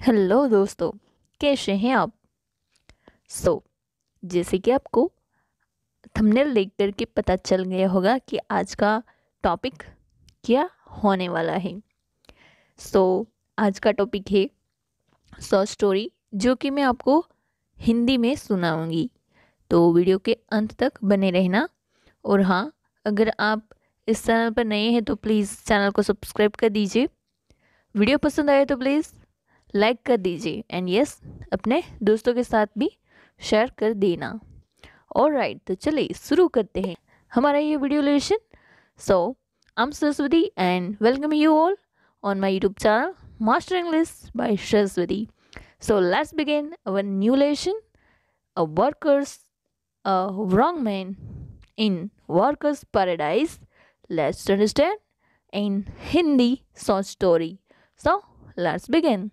Hello दोस्तों, कैसे हैं आप। जैसे कि आपको थंबनेल देख कर के पता चल गया होगा कि आज का टॉपिक क्या होने वाला है। सो आज का टॉपिक है शॉर्ट स्टोरी, जो कि मैं आपको हिंदी में सुनाऊंगी। तो वीडियो के अंत तक बने रहना। और हाँ, अगर आप इस चैनल पर नए हैं तो प्लीज़ चैनल को सब्सक्राइब कर दीजिए। वीडियो पसंद आए तो प्लीज़ लाइक कर दीजिए एंड यस, अपने दोस्तों के साथ भी शेयर कर देना। ऑलराइट, तो चलिए शुरू करते हैं हमारा ये video lesson. So I am Saraswati and welcome you all on my YouTube channel master English by Saraswati. So let's begin our new lesson, a workers a wrong man in workers paradise. Let's understand in Hindi short story. So let's begin.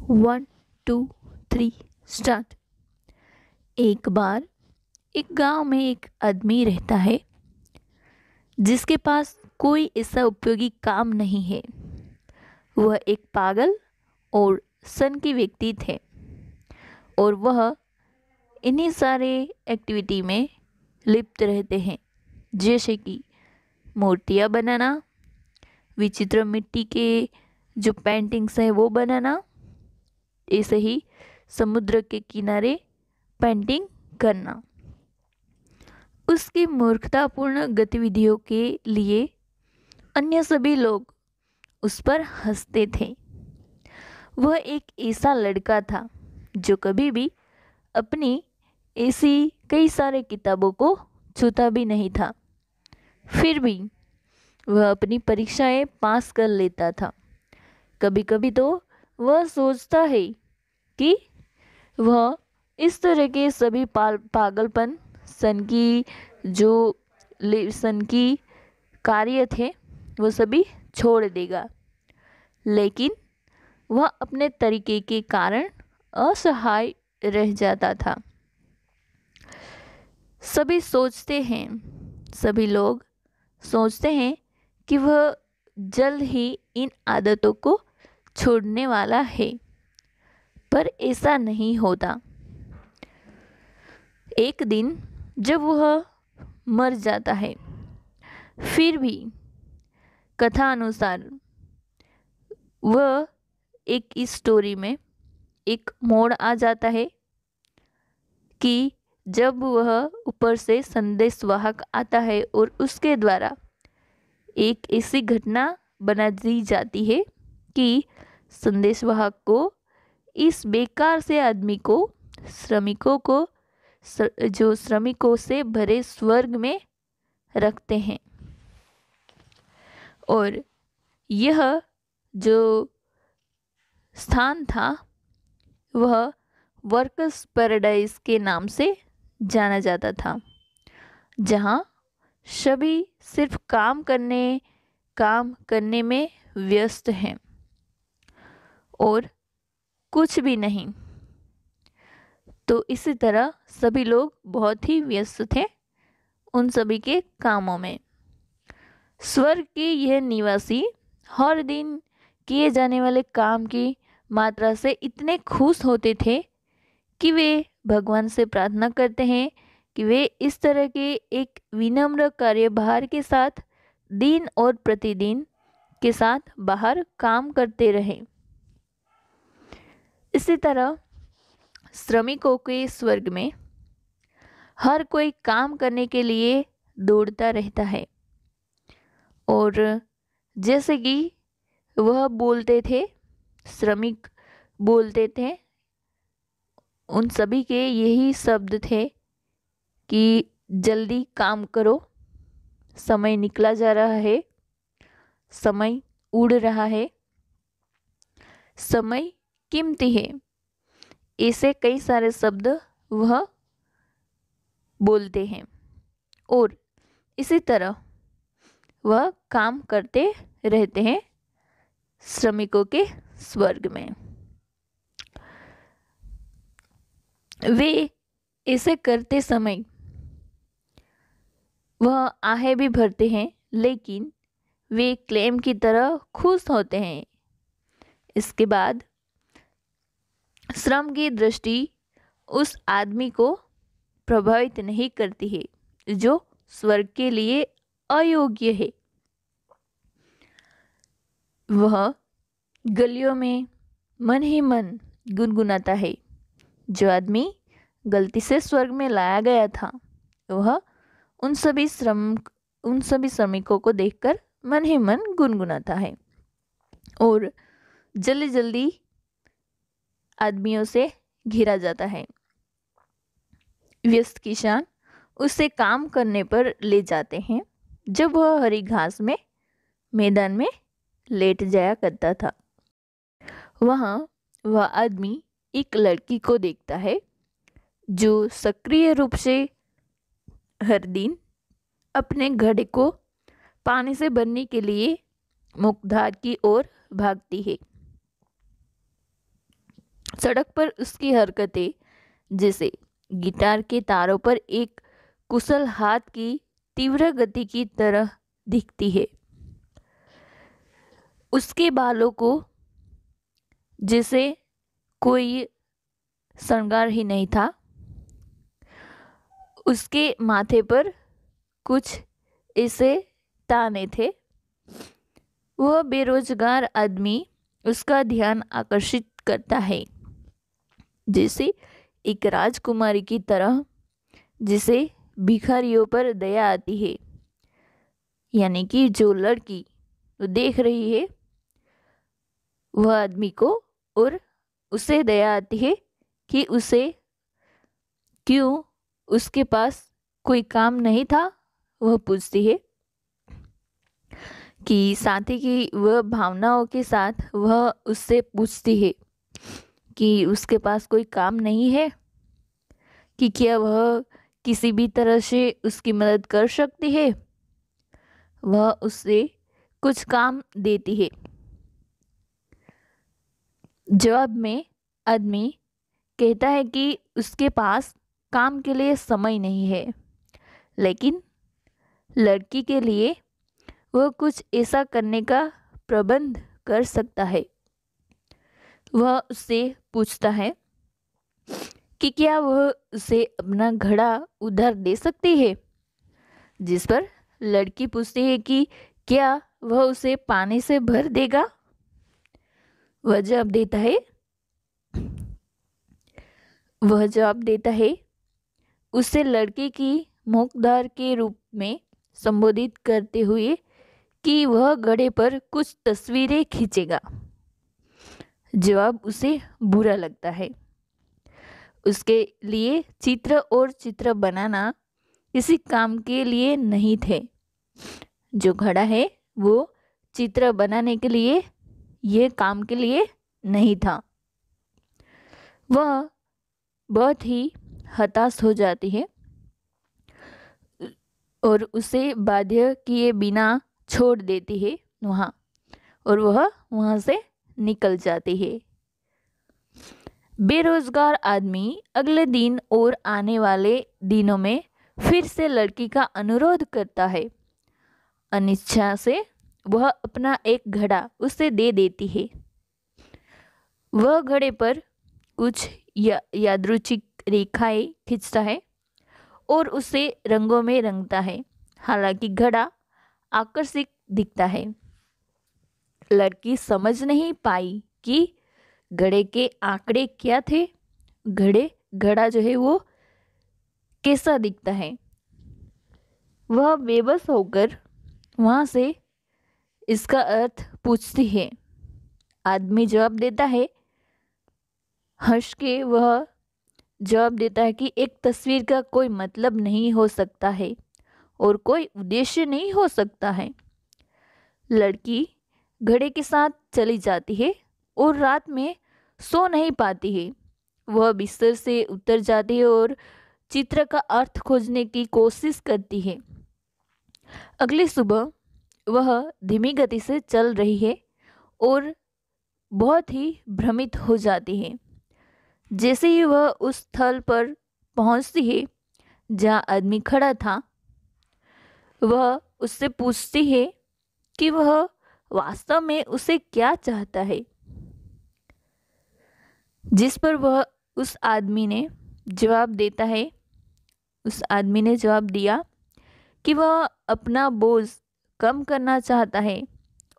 1 2 3 start. एक बार एक गांव में एक आदमी रहता है जिसके पास कोई ऐसा उपयोगी काम नहीं है। वह एक पागल और सनकी व्यक्ति थे और वह इन्हीं सारे एक्टिविटी में लिप्त रहते हैं, जैसे कि मूर्तियाँ बनाना, विचित्र मिट्टी के जो पेंटिंग्स हैं वो बनाना, ऐसे ही समुद्र के किनारे पेंटिंग करना। उसकी मूर्खतापूर्ण गतिविधियों के लिए अन्य सभी लोग उस पर हंसते थे। वह एक ऐसा लड़का था जो कभी भी अपनी ऐसी कई सारे किताबों को छूता भी नहीं था। फिर भी वह अपनी परीक्षाएं पास कर लेता था। कभी कभी तो वह सोचता है कि वह इस तरह के सभी पागलपन, सन की कार्य थे, वो सभी छोड़ देगा। लेकिन वह अपने तरीके के कारण असहाय रह जाता था। सभी लोग सोचते हैं कि वह जल्द ही इन आदतों को छोड़ने वाला है, पर ऐसा नहीं होता। एक दिन जब वह मर जाता है, फिर भी कथा अनुसार वह इस स्टोरी में एक मोड़ आ जाता है कि जब वह ऊपर से संदेशवाहक आता है और उसके द्वारा एक ऐसी घटना बना दी जाती है कि संदेशवाहक को इस बेकार से आदमी को, जो श्रमिकों से भरे स्वर्ग में रखते हैं। और यह जो स्थान था वह वर्कर्स पैराडाइज के नाम से जाना जाता था, जहाँ सभी सिर्फ काम करने में व्यस्त हैं और कुछ भी नहीं। तो इसी तरह सभी लोग बहुत ही व्यस्त थे उन सभी के कामों में। स्वर्ग के यह निवासी हर दिन किए जाने वाले काम की मात्रा से इतने खुश होते थे कि वे भगवान से प्रार्थना करते हैं कि वे इस तरह के एक विनम्र कार्यभार के साथ दिन और प्रतिदिन के साथ बाहर काम करते रहें। इसी तरह श्रमिकों के स्वर्ग में हर कोई काम करने के लिए दौड़ता रहता है। और जैसे कि वह बोलते थे, श्रमिक बोलते थे, उन सभी के यही शब्द थे कि जल्दी काम करो, समय निकला जा रहा है, समय उड़ रहा है, समय कीमती है। ऐसे कई सारे शब्द वह बोलते हैं और इसी तरह वह काम करते रहते हैं श्रमिकों के स्वर्ग में। वे ऐसे करते समय वह आहें भी भरते हैं, लेकिन वे क्लेम की तरह खुश होते हैं इसके बाद श्रम की दृष्टि उस आदमी को प्रभावित नहीं करती है जो स्वर्ग के लिए अयोग्य है। वह गलियों में मन ही मन गुनगुनाता है। जो आदमी गलती से स्वर्ग में लाया गया था वह उन सभी श्रमिकों को देखकर मन ही मन गुनगुनाता है और जल्दी जल्दी आदमियों से घिरा जाता है। व्यस्त किसान उसे काम करने पर ले जाते हैं जब वह हरी घास में मैदान में लेट जाया करता था। वहाँ वह आदमी एक लड़की को देखता है जो सक्रिय रूप से हर दिन अपने घड़े को पानी से भरने के लिए मुख्यधार की ओर भागती है। सड़क पर उसकी हरकतें जैसे गिटार के तारों पर एक कुशल हाथ की तीव्र गति की तरह दिखती है। उसके बालों को जैसे कोई श्रृंगार ही नहीं था। उसके माथे पर कुछ ऐसे ताने थे। वह बेरोजगार आदमी उसका ध्यान आकर्षित करता है जैसे एक राजकुमारी की तरह जिसे भिखारियों पर दया आती है। यानी कि जो लड़की देख रही है वह आदमी को और उसे दया आती है कि उसे क्यों उसके पास कोई काम नहीं था। वह पूछती है कि साथी की वह भावनाओं के साथ वह उससे पूछती है कि उसके पास कोई काम नहीं है कि क्या वह किसी भी तरह से उसकी मदद कर सकती है। वह उससे कुछ काम देती है। जवाब में आदमी कहता है कि उसके पास काम के लिए समय नहीं है, लेकिन लड़की के लिए वह कुछ ऐसा करने का प्रबंध कर सकता है। वह उससे पूछता है कि क्या वह उसे अपना घड़ा उधार दे सकती है, जिस पर लड़की पूछती है कि क्या वह उसे पानी से भर देगा। वह जवाब देता है उसे लड़के की मुख्तार के रूप में संबोधित करते हुए कि वह घड़े पर कुछ तस्वीरें खींचेगा। जवाब उसे बुरा लगता है। उसके लिए चित्र बनाना किसी काम के लिए नहीं थे। जो घड़ा है वो चित्र बनाने के लिए, ये काम के लिए नहीं था। वह बहुत ही हताश हो जाती है और उसे बाध्य किए बिना छोड़ देती है वहाँ, और वह वहाँ से निकल जाती है। बेरोजगार आदमी अगले दिन और आने वाले दिनों में फिर से लड़की का अनुरोध करता है। अनिच्छा से वह अपना एक घड़ा उसे दे देती है। वह घड़े पर कुछ यादृच्छिक रेखाएं खींचता है और उसे रंगों में रंगता है। हालांकि घड़ा आकर्षक दिखता है। लड़की समझ नहीं पाई कि घड़े के आंकड़े क्या थे। घड़ा जो है वो कैसा दिखता है। वह बेबस होकर वहाँ से इसका अर्थ पूछती है। आदमी जवाब देता है, हंस के वह जवाब देता है कि एक तस्वीर का कोई मतलब नहीं हो सकता है और कोई उद्देश्य नहीं हो सकता है। लड़की घड़े के साथ चली जाती है और रात में सो नहीं पाती है। वह बिस्तर से उतर जाती है और चित्र का अर्थ खोजने की कोशिश करती है। अगली सुबह वह धीमी गति से चल रही है और बहुत ही भ्रमित हो जाती है। जैसे ही वह उस स्थल पर पहुंचती है जहाँ आदमी खड़ा था, वह उससे पूछती है कि वह वास्तव में उसे क्या चाहता है। जिस पर वह उस आदमी ने जवाब देता है, उस आदमी ने जवाब दिया कि वह अपना बोझ कम करना चाहता है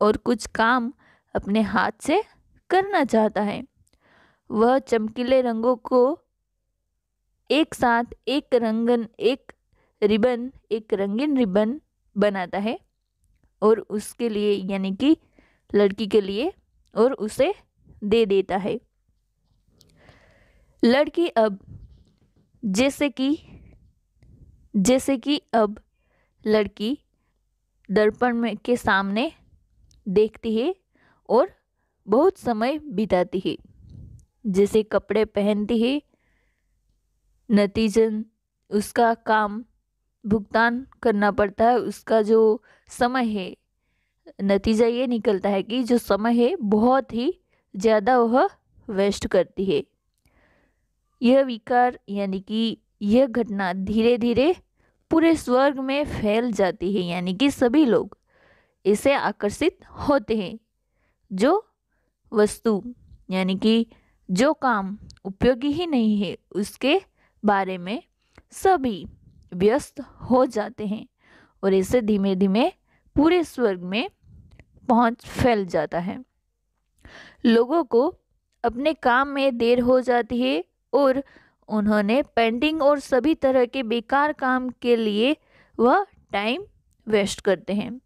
और कुछ काम अपने हाथ से करना चाहता है। वह चमकीले रंगों को एक साथ एक रंगीन रिबन बनाता है और उसके लिए यानी कि लड़की के लिए और उसे दे देता है। लड़की अब जैसे कि अब लड़की दर्पण में के सामने देखती है और बहुत समय बिताती है, जैसे कपड़े पहनती है। नतीजन उसका काम भुगतान करना पड़ता है, उसका जो समय है, नतीजा ये निकलता है कि जो समय है बहुत ही ज़्यादा वह वेस्ट करती है। यह विकार यानी कि यह घटना धीरे धीरे पूरे स्वर्ग में फैल जाती है, यानी कि सभी लोग इसे आकर्षित होते हैं। जो वस्तु यानी कि जो काम उपयोगी ही नहीं है उसके बारे में सभी व्यस्त हो जाते हैं और इसे धीमे धीमे पूरे स्वर्ग में पहुंच फैल जाता है। लोगों को अपने काम में देर हो जाती है और उन्होंने पेंटिंग और सभी तरह के बेकार काम के लिए वह टाइम वेस्ट करते हैं।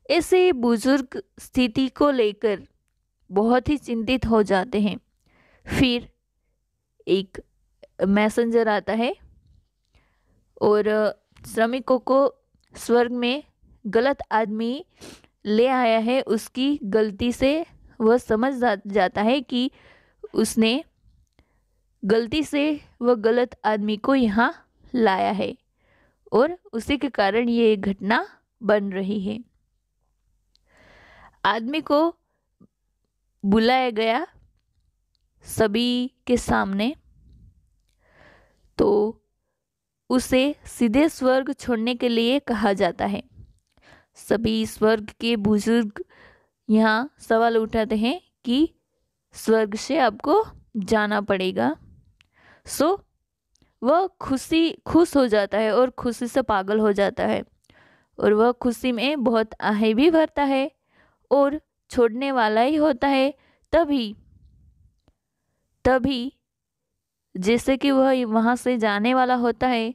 ऐसे बुजुर्ग स्थिति को लेकर बहुत ही चिंतित हो जाते हैं। फिर एक मैसेंजर आता है और श्रमिकों को स्वर्ग में गलत आदमी ले आया है। उसकी गलती से वह समझ जाता है कि उसने गलती से वह गलत आदमी को यहाँ लाया है और उसी के कारण ये घटना बन रही है। आदमी को बुलाया गया सभी के सामने, तो उसे सीधे स्वर्ग छोड़ने के लिए कहा जाता है। सभी स्वर्ग के बुजुर्ग यहाँ सवाल उठाते हैं कि स्वर्ग से आपको जाना पड़ेगा। सो वह खुश हो जाता है और खुशी से पागल हो जाता है और वह खुशी में बहुत आहे भी भरता है और छोड़ने वाला ही होता है। तभी जैसे कि वह वहाँ से जाने वाला होता है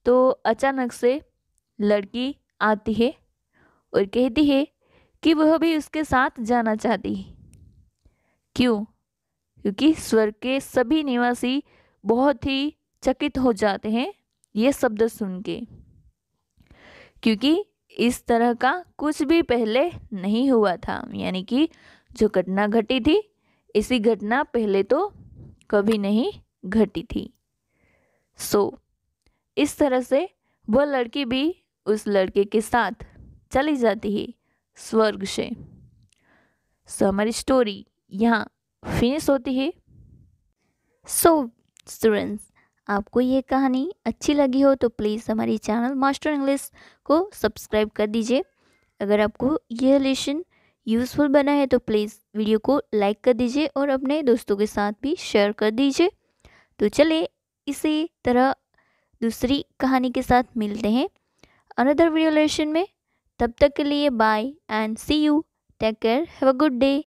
तो अचानक से लड़की आती है और कहती है कि वह भी उसके साथ जाना चाहती है। क्यों? क्योंकि स्वर्ग के सभी निवासी बहुत ही चकित हो जाते हैं ये शब्द सुन के, क्योंकि इस तरह का कुछ भी पहले नहीं हुआ था। यानी कि जो घटना घटी थी, ऐसी घटना पहले तो कभी नहीं घटी थी। इस तरह से वह लड़की भी उस लड़के के साथ चली जाती है स्वर्ग से। हमारी स्टोरी यहाँ फिनिश होती है। स्टूडेंट्स, आपको ये कहानी अच्छी लगी हो तो प्लीज़ हमारी चैनल मास्टर इंग्लिश को सब्सक्राइब कर दीजिए। अगर आपको यह लेसन यूज़फुल बना है तो प्लीज़ वीडियो को लाइक कर दीजिए और अपने दोस्तों के साथ भी शेयर कर दीजिए। तो चलिए इसी तरह दूसरी कहानी के साथ मिलते हैं अनदर वीडियो लेसन में। तब तक के लिए bye and see you, take care, have a good day.